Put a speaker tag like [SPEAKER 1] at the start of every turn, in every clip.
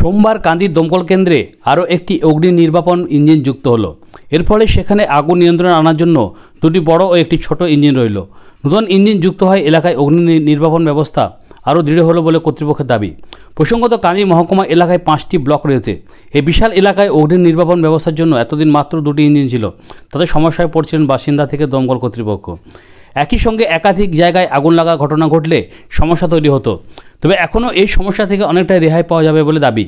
[SPEAKER 1] সোমবার কান্দির দমকল কেন্দ্রে আরও একটি অগ্নি নির্বাপন ইঞ্জিন যুক্ত হলো। এর ফলে সেখানে আগুন নিয়ন্ত্রণে আনার জন্য দুটি বড় ও একটি ছোট ইঞ্জিন রইল। নতুন ইঞ্জিন যুক্ত হয় এলাকায় অগ্নি নির্বাপন ব্যবস্থা আরও দৃঢ় হলো বলে কর্তৃপক্ষের দাবি। প্রসঙ্গত, কান্দি মহকুমা এলাকায় 5টি ব্লক রয়েছে। এই বিশাল এলাকায় অগ্নি নির্বাপন ব্যবস্থার জন্য এতদিন মাত্র দুটি ইঞ্জিন ছিল। তাতে সমস্যায় পড়ছিলেন বাসিন্দা থেকে দমকল কর্তৃপক্ষ। একই সঙ্গে একাধিক জায়গায় আগুন লাগার ঘটনা ঘটলে সমস্যা তৈরি হতো। তবে এখনও এই সমস্যা থেকে অনেকটাই রেহাই পাওয়া যাবে বলে দাবি।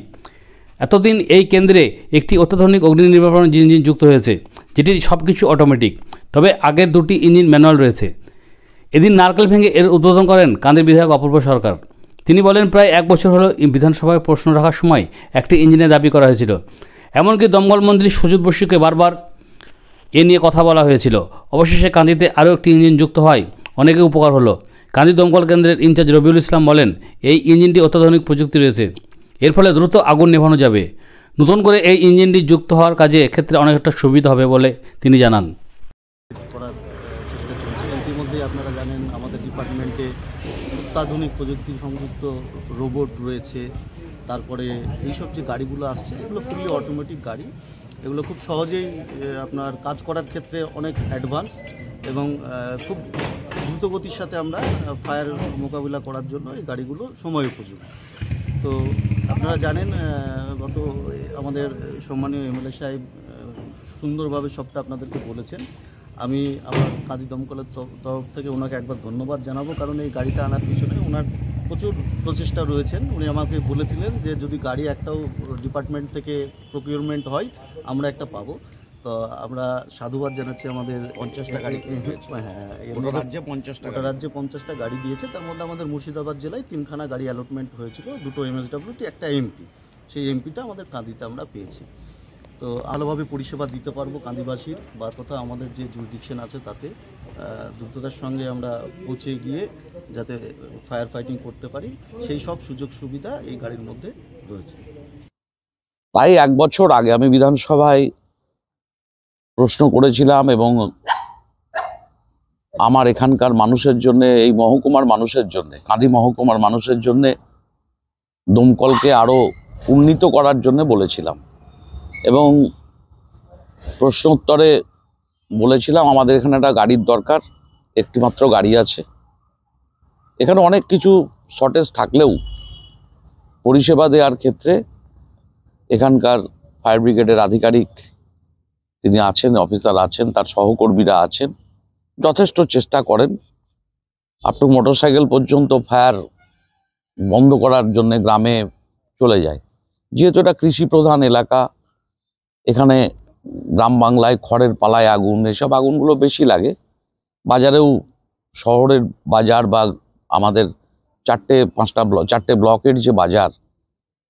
[SPEAKER 1] এতদিন এই কেন্দ্রে একটি অত্যাধুনিক অগ্নি নির্বাপন ইঞ্জিন যুক্ত হয়েছে, যেটির সব কিছু অটোমেটিক। তবে আগের দুটি ইঞ্জিন ম্যানুয়াল রয়েছে। এদিন নারকেল ভেঙে এর উদ্বোধন করেন কান্দির বিধায়ক অপূর্ব সরকার। তিনি বলেন, প্রায় 1 বছর হলো বিধানসভায় প্রশ্ন রাখার সময় একটি ইঞ্জিনের দাবি করা হয়েছিল। এমনকি দমকল মন্ত্রী সুজিত বসুকে বারবার এ নিয়ে কথা বলা হয়েছিল। অবশেষে কান্দিতে আরও একটি ইঞ্জিন যুক্ত হয় অনেকে উপকার হলো। কান্দি দমকল কেন্দ্রের ইনচার্জ রবিউল ইসলাম বলেন, এই ইঞ্জিনটি অত্যাধুনিক প্রযুক্তি রয়েছে। এর ফলে দ্রুত আগুন নেভানো যাবে। নতুন করে এই ইঞ্জিনটি যুক্ত হওয়ার কাজে ক্ষেত্রে অনেকটা সুবিধা হবে বলে তিনি জানান।
[SPEAKER 2] ইতিমধ্যে আপনারা জানেন আমাদের ডিপার্টমেন্টে অত্যাধুনিক প্রযুক্তি সংযুক্ত রোবট রয়েছে। তারপরে এইসব যে গাড়িগুলো আসছে এগুলো ফুললি অটোমেটিক গাড়ি। এগুলো খুব সহজেই আপনার কাজ করার ক্ষেত্রে অনেক অ্যাডভান্স এবং খুব দ্রুতগতির সাথে আমরা ফায়ার মোকাবিলা করার জন্য এই গাড়িগুলো সময় উপযোগী। তো আপনারা জানেন গত আমাদের সম্মানীয় এমএলএ সাহেব সুন্দরভাবে সবটা আপনাদেরকে বলেছেন। আমি আমার কান্দি দমকলের তরফ থেকে ওনাকে একবার ধন্যবাদ জানাবো, কারণ এই গাড়িটা আনার পিছনে ওনার প্রচুর প্রচেষ্টা রয়েছেন। উনি আমাকে বলেছিলেন যে যদি গাড়ি একটাও ডিপার্টমেন্ট থেকে প্রকিউরমেন্ট হয় আমরা একটা পাবো। তো আমরা সাধুবাদ জানাচ্ছি আমাদের 50টা গাড়ি, হ্যাঁ রাজ্যে 50টা গাড়ি দিয়েছে। তার মধ্যে আমাদের মুর্শিদাবাদ জেলায় 3খানা গাড়ি অ্যালটমেন্ট হয়েছিল, 2টো MSWT, একটা এমপি। সেই এমপিটা আমাদের কান্দিতে আমরা পেয়েছি। তো ভালোভাবে পরিষেবা দিতে পারবো কান্দিবাসীর বা তথা আমাদের যে জুরিডিকশন আছে তাতে দ্রুততার সঙ্গে আমরা পৌঁছে গিয়ে যাতে ফায়ার ফাইটিং করতে পারি সেই সব সুযোগ সুবিধা এই গাড়ির মধ্যে রয়েছে।
[SPEAKER 3] প্রায় 1 বছর আগে আমি বিধানসভায় প্রশ্ন করেছিলাম এবং আমার এখানকার মানুষের জন্য, এই মহকুমার মানুষের জন্য, কান্দি মহকুমার মানুষের জন্য দমকলকে আরও উন্নীত করার জন্য বলেছিলাম এবং প্রশ্ন উত্তরে বলেছিলাম আমাদের এখানে একটা গাড়ির দরকার। একটিমাত্র গাড়ি আছে। এখানে অনেক কিছু শর্টেজ থাকলেও পরিষেবা দেওয়ার ক্ষেত্রে এখানকার ফায়ার ব্রিগেডের আধিকারিক তিনি আছেন, অফিসার আছেন, তার সহকর্মীরা আছেন, যথেষ্ট চেষ্টা করেন। আপ টু মোটরসাইকেল পর্যন্ত ফায়ার বন্ধ করার জন্য গ্রামে চলে যায়। যেহেতু এটা কৃষি প্রধান এলাকা, এখানে গ্রাম বাংলায় খড়ের পালায় আগুন, এসব আগুনগুলো বেশি লাগে। বাজারেও শহরের বাজার বা আমাদের 4টে ব্লকের যে বাজার,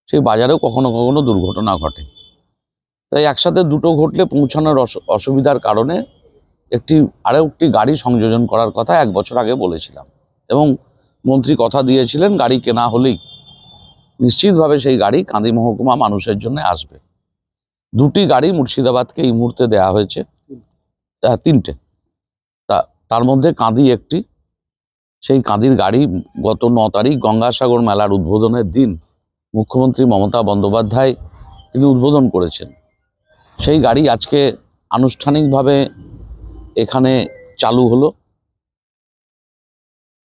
[SPEAKER 3] সেই বাজারেও কখনো কখনো দুর্ঘটনা ঘটে। তাই একসাথে দুটো ঘটলে পৌঁছানোর অসুবিধার কারণে আরও একটি গাড়ি সংযোজন করার কথা 1 বছর আগে বলেছিলাম এবং মন্ত্রী কথা দিয়েছিলেন গাড়ি কেনা হলেই নিশ্চিতভাবে সেই গাড়ি কান্দি মহকুমা মানুষের জন্য আসবে। 2টি গাড়ি মুর্শিদাবাদকে এই মুহূর্তে দেওয়া হয়েছে, 3টে। তার মধ্যে কান্দি একটি। সেই কান্দির গাড়ি গত 9 তারিখ গঙ্গাসাগর মেলার উদ্বোধনের দিন মুখ্যমন্ত্রী মমতা বন্দ্যোপাধ্যায় তিনি উদ্বোধন করেছেন। সেই গাড়ি আজকে আনুষ্ঠানিকভাবে এখানে চালু হলো।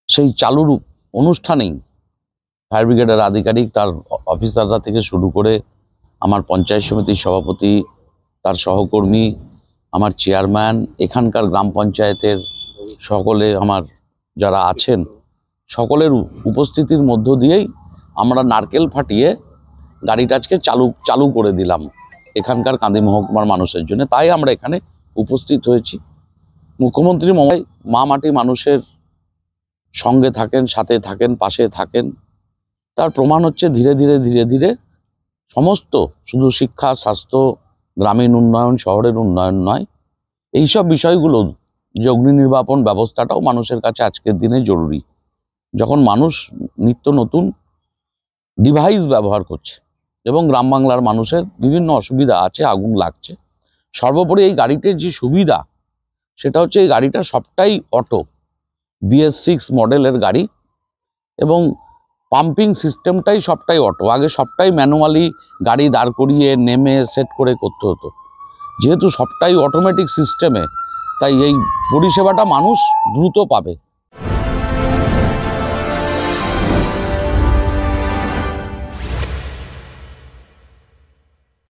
[SPEAKER 3] সেই চালুর অনুষ্ঠানেই ফায়ার ব্রিগেডের আধিকারিক, তার অফিসাররা থেকে শুরু করে আমার পঞ্চায়েত সমিতির সভাপতি, তার সহকর্মী, আমার চেয়ারম্যান, এখানকার গ্রাম পঞ্চায়েতের সকলে, আমার যারা আছেন সকলের উপস্থিতির মধ্য দিয়েই আমরা নারকেল ফাটিয়ে গাড়িটা আজকে চালু করে দিলাম এখানকার কান্দি মহকুমার মানুষের জন্য। তাই আমরা এখানে উপস্থিত হয়েছি। মুখ্যমন্ত্রী মমতাই মা মাটি মানুষের সঙ্গে থাকেন, সাথে থাকেন, পাশে থাকেন। তার প্রমাণ হচ্ছে ধীরে ধীরে সমস্ত, শুধু শিক্ষা, স্বাস্থ্য, গ্রামীণ উন্নয়ন, শহরের উন্নয়ন নয়, এইসব বিষয়গুলো যে অগ্নি নির্বাপন ব্যবস্থাটাও মানুষের কাছে আজকের দিনে জরুরি। যখন মানুষ নিত্য নতুন ডিভাইস ব্যবহার করছে এবং গ্রাম বাংলার মানুষের বিভিন্ন অসুবিধা আছে, আগুন লাগছে, সর্বোপরি এই গাড়িটির যে সুবিধা সেটা হচ্ছে এই গাড়িটা সবটাই অটো, BS6 মডেলের গাড়ি এবং পাম্পিং সিস্টেমটাই সবটাই অটো। আগে সবটাই ম্যানুয়ালি গাড়ি দাঁড় করিয়ে নেমে সেট করে করতে হতো। যেহেতু সবটাই অটোমেটিক সিস্টেমে, তাই এই পরিষেবাটা মানুষ দ্রুত পাবে।